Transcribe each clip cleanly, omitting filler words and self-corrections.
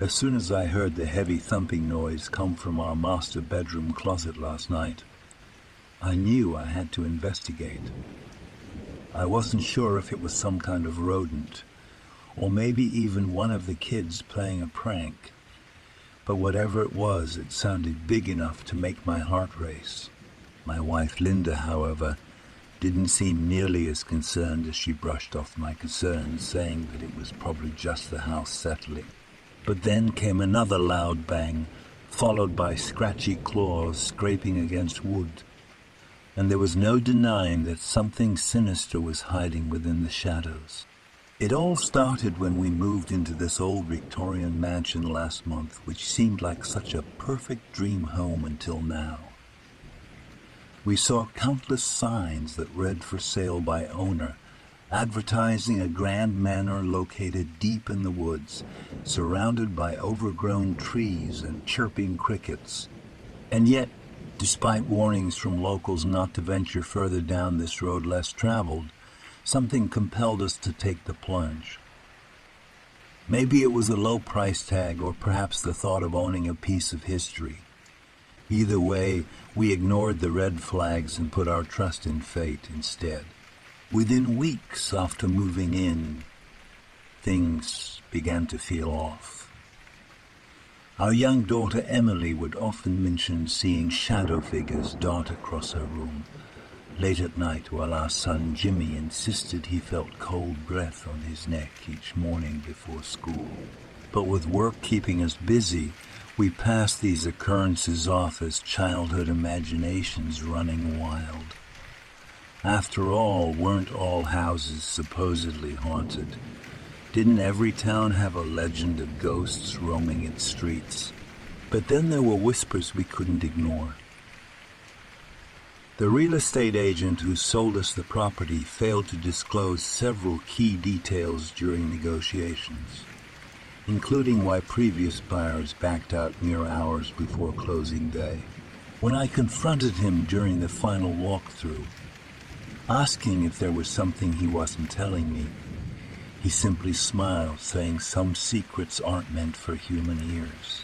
As soon as I heard the heavy thumping noise come from our master bedroom closet last night, I knew I had to investigate. I wasn't sure if it was some kind of rodent, or maybe even one of the kids playing a prank. But whatever it was, it sounded big enough to make my heart race. My wife Linda, however, didn't seem nearly as concerned as she brushed off my concerns, saying that it was probably just the house settling. But then came another loud bang, followed by scratchy claws scraping against wood. And there was no denying that something sinister was hiding within the shadows. It all started when we moved into this old Victorian mansion last month, which seemed like such a perfect dream home until now. We saw countless signs that read "for sale by owner," advertising a grand manor located deep in the woods, surrounded by overgrown trees and chirping crickets. And yet, despite warnings from locals not to venture further down this road less traveled, something compelled us to take the plunge. Maybe it was a low price tag, or perhaps the thought of owning a piece of history. Either way, we ignored the red flags and put our trust in fate instead. Within weeks after moving in, things began to feel off. Our young daughter Emily would often mention seeing shadow figures dart across her room late at night, while our son Jimmy insisted he felt cold breath on his neck each morning before school. But with work keeping us busy, we passed these occurrences off as childhood imaginations running wild. After all, weren't all houses supposedly haunted? Didn't every town have a legend of ghosts roaming its streets? But then there were whispers we couldn't ignore. The real estate agent who sold us the property failed to disclose several key details during negotiations, including why previous buyers backed out mere hours before closing day. When I confronted him during the final walkthrough, asking if there was something he wasn't telling me, he simply smiled, saying some secrets aren't meant for human ears.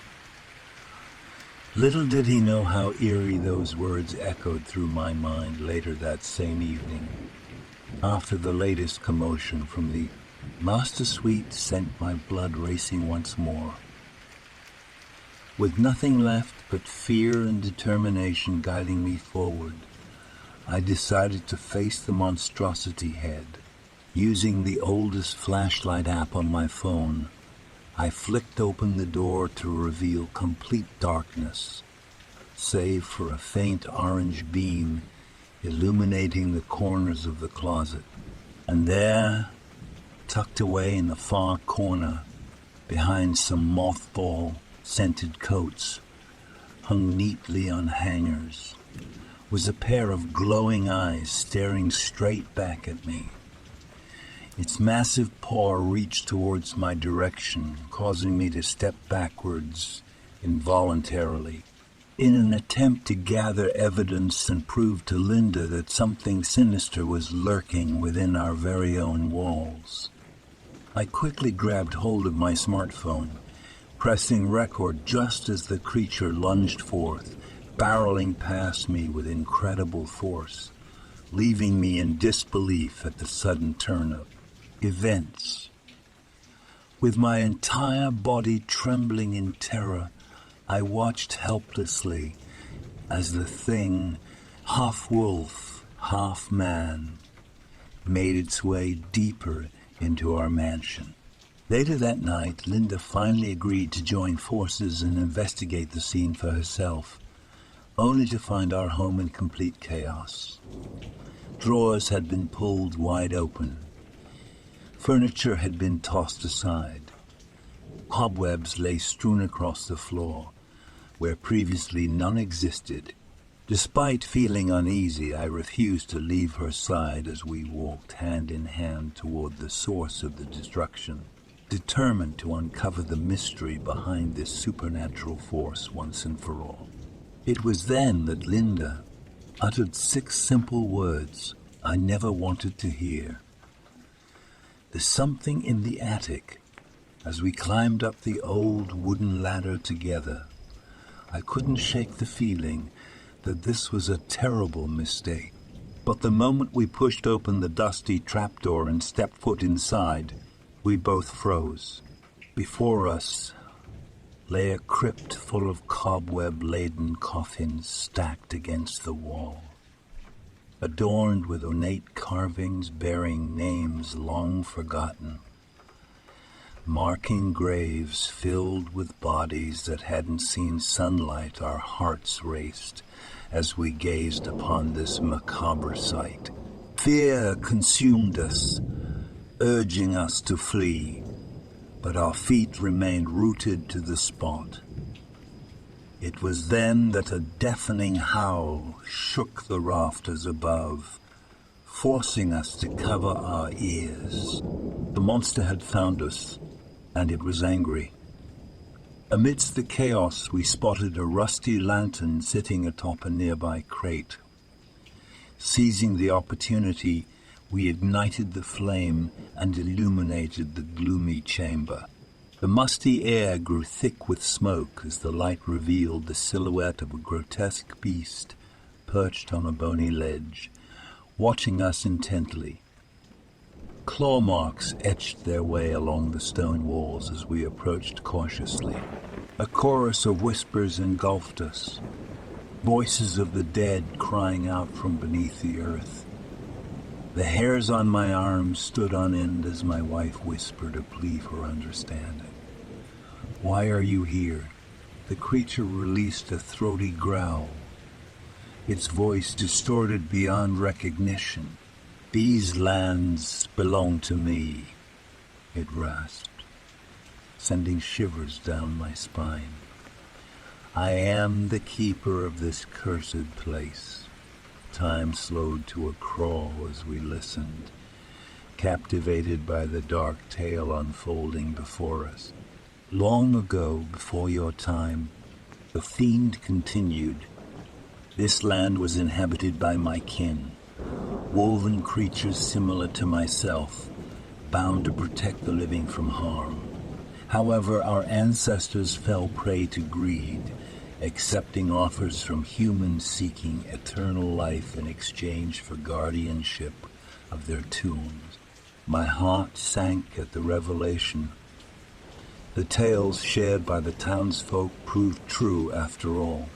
Little did he know how eerie those words echoed through my mind later that same evening, after the latest commotion from the master suite sent my blood racing once more. With nothing left but fear and determination guiding me forward, I decided to face the monstrosity head. Using the oldest flashlight app on my phone, I flicked open the door to reveal complete darkness, save for a faint orange beam illuminating the corners of the closet. And there, tucked away in the far corner, behind some mothball-scented coats, hung neatly on hangers, was a pair of glowing eyes staring straight back at me. Its massive paw reached towards my direction, causing me to step backwards involuntarily, in an attempt to gather evidence and prove to Linda that something sinister was lurking within our very own walls. I quickly grabbed hold of my smartphone, pressing record just as the creature lunged forth, barreling past me with incredible force, leaving me in disbelief at the sudden turn of events. With my entire body trembling in terror, I watched helplessly as the thing, half wolf, half man, made its way deeper into our mansion. Later that night, Linda finally agreed to join forces and investigate the scene for herself, only to find our home in complete chaos. Drawers had been pulled wide open. Furniture had been tossed aside. Cobwebs lay strewn across the floor, where previously none existed. Despite feeling uneasy, I refused to leave her side as we walked hand in hand toward the source of the destruction, determined to uncover the mystery behind this supernatural force once and for all. It was then that Linda uttered 6 simple words I never wanted to hear. "There's something in the attic. As we climbed up the old wooden ladder together, I couldn't shake the feeling that this was a terrible mistake. But the moment we pushed open the dusty trapdoor and stepped foot inside, we both froze. Before us lay a crypt full of cobweb-laden coffins stacked against the wall, adorned with ornate carvings bearing names long forgotten, marking graves filled with bodies that hadn't seen sunlight. Our hearts raced as we gazed upon this macabre sight. Fear consumed us, urging us to flee, but our feet remained rooted to the spot. It was then that a deafening howl shook the rafters above, forcing us to cover our ears. The monster had found us, and it was angry. Amidst the chaos, we spotted a rusty lantern sitting atop a nearby crate. Seizing the opportunity, we ignited the flame and illuminated the gloomy chamber. The musty air grew thick with smoke as the light revealed the silhouette of a grotesque beast perched on a bony ledge, watching us intently. Claw marks etched their way along the stone walls as we approached cautiously. A chorus of whispers engulfed us, voices of the dead crying out from beneath the earth. The hairs on my arms stood on end as my wife whispered a plea for understanding. "Why are you here?" The creature released a throaty growl, its voice distorted beyond recognition. "These lands belong to me," it rasped, sending shivers down my spine. "I am the keeper of this cursed place." Time slowed to a crawl as we listened, captivated by the dark tale unfolding before us. "Long ago, before your time," the fiend continued, "this land was inhabited by my kin, woven creatures similar to myself, bound to protect the living from harm. However, our ancestors fell prey to greed, accepting offers from humans seeking eternal life in exchange for guardianship of their tombs. My heart sank at the revelation. The tales shared by the townsfolk proved true after all.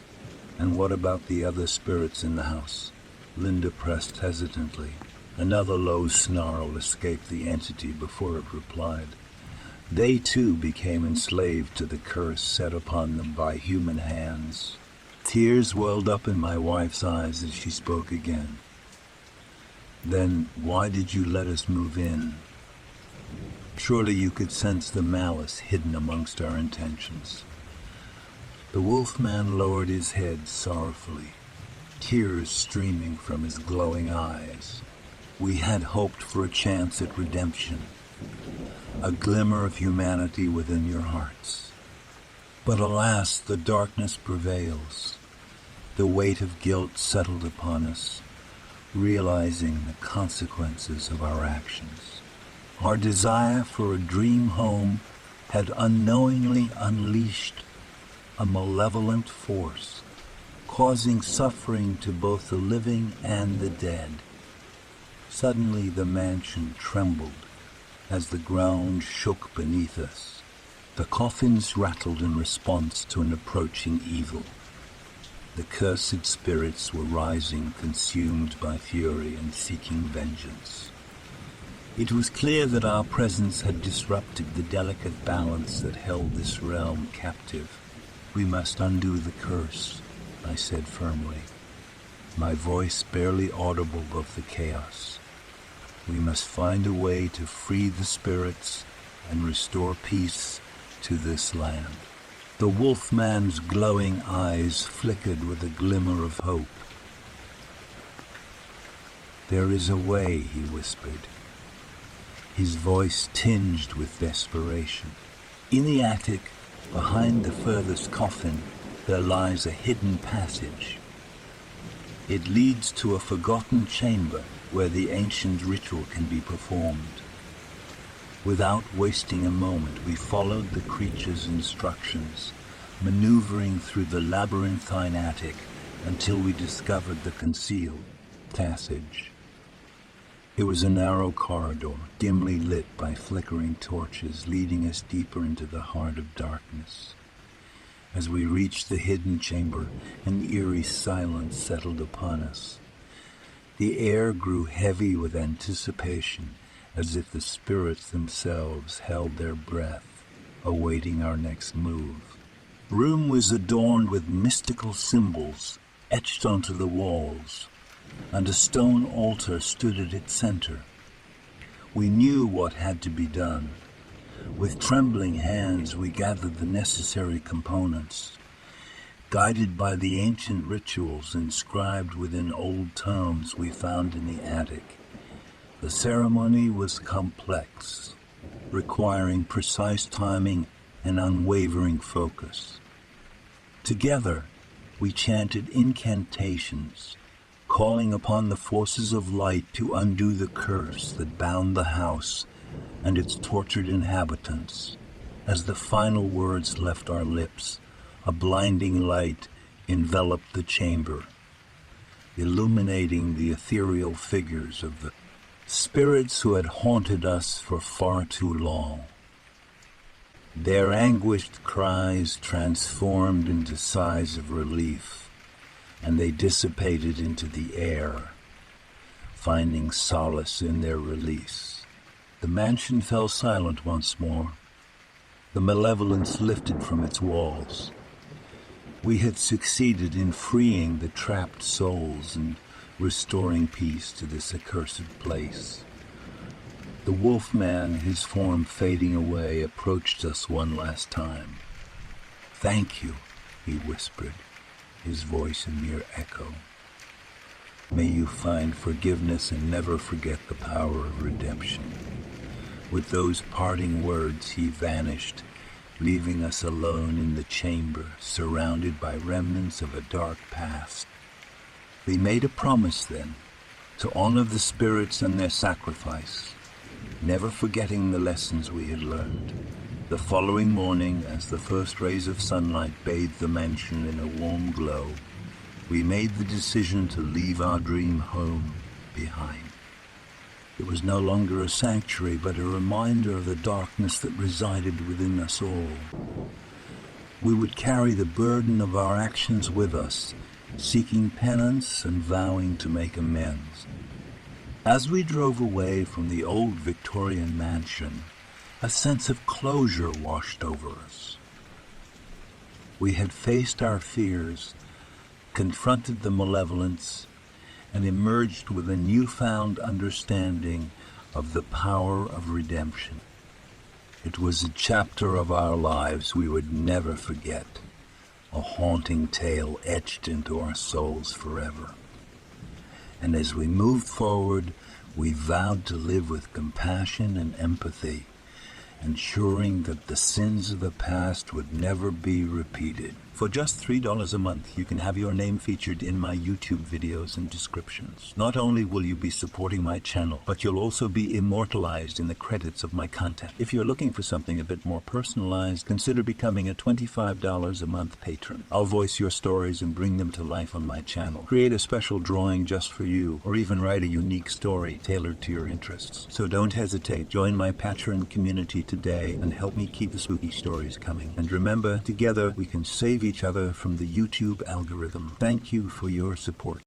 And what about the other spirits in the house? Linda pressed hesitantly. Another low snarl escaped the entity before it replied. They too became enslaved to the curse set upon them by human hands. Tears welled up in my wife's eyes as she spoke again. "Then why did you let us move in? Surely you could sense the malice hidden amongst our intentions." The wolfman lowered his head sorrowfully, tears streaming from his glowing eyes. "We had hoped for a chance at redemption, a glimmer of humanity within your hearts. But alas, the darkness prevails. The weight of guilt settled upon us, realizing the consequences of our actions. Our desire for a dream home had unknowingly unleashed a malevolent force, causing suffering to both the living and the dead." Suddenly the mansion trembled as the ground shook beneath us. The coffins rattled in response to an approaching evil. The cursed spirits were rising, consumed by fury and seeking vengeance. It was clear that our presence had disrupted the delicate balance that held this realm captive. "We must undo the curse," I said firmly, my voice barely audible above the chaos. "We must find a way to free the spirits and restore peace to this land." The wolfman's glowing eyes flickered with a glimmer of hope. "There is a way," he whispered, his voice tinged with desperation. "In the attic, behind the furthest coffin, there lies a hidden passage. It leads to a forgotten chamber where the ancient ritual can be performed. Without wasting a moment, we followed the creature's instructions, maneuvering through the labyrinthine attic until we discovered the concealed passage. It was a narrow corridor, dimly lit by flickering torches, leading us deeper into the heart of darkness. As we reached the hidden chamber, an eerie silence settled upon us. The air grew heavy with anticipation, as if the spirits themselves held their breath, awaiting our next move. The room was adorned with mystical symbols etched onto the walls, and a stone altar stood at its center. We knew what had to be done. With trembling hands, we gathered the necessary components. Guided by the ancient rituals inscribed within old tomes we found in the attic, the ceremony was complex, requiring precise timing and unwavering focus. Together, we chanted incantations, calling upon the forces of light to undo the curse that bound the house and its tortured inhabitants. As the final words left our lips, a blinding light enveloped the chamber, illuminating the ethereal figures of the spirits who had haunted us for far too long. Their anguished cries transformed into sighs of relief, and they dissipated into the air, finding solace in their release. The mansion fell silent once more. The malevolence lifted from its walls. We had succeeded in freeing the trapped souls and restoring peace to this accursed place. The wolfman, his form fading away, approached us one last time. "Thank you," he whispered, his voice a mere echo. "May you find forgiveness and never forget the power of redemption." With those parting words, he vanished, leaving us alone in the chamber, surrounded by remnants of a dark past. We made a promise then, to honor the spirits and their sacrifice, never forgetting the lessons we had learned. The following morning, as the first rays of sunlight bathed the mansion in a warm glow, we made the decision to leave our dream home behind. It was no longer a sanctuary, but a reminder of the darkness that resided within us all. We would carry the burden of our actions with us, seeking penance and vowing to make amends. As we drove away from the old Victorian mansion, a sense of closure washed over us. We had faced our fears, confronted the malevolence, and emerged with a newfound understanding of the power of redemption. It was a chapter of our lives we would never forget, a haunting tale etched into our souls forever. And as we moved forward, we vowed to live with compassion and empathy, ensuring that the sins of the past would never be repeated. For just $3 a month, you can have your name featured in my YouTube videos and descriptions. Not only will you be supporting my channel, but you'll also be immortalized in the credits of my content. If you're looking for something a bit more personalized, consider becoming a $25 a month patron. I'll voice your stories and bring them to life on my channel. Create a special drawing just for you, or even write a unique story tailored to your interests. So don't hesitate. Join my patron community today and help me keep the spooky stories coming. And remember, together we can save each other from the YouTube algorithm. Thank you for your support.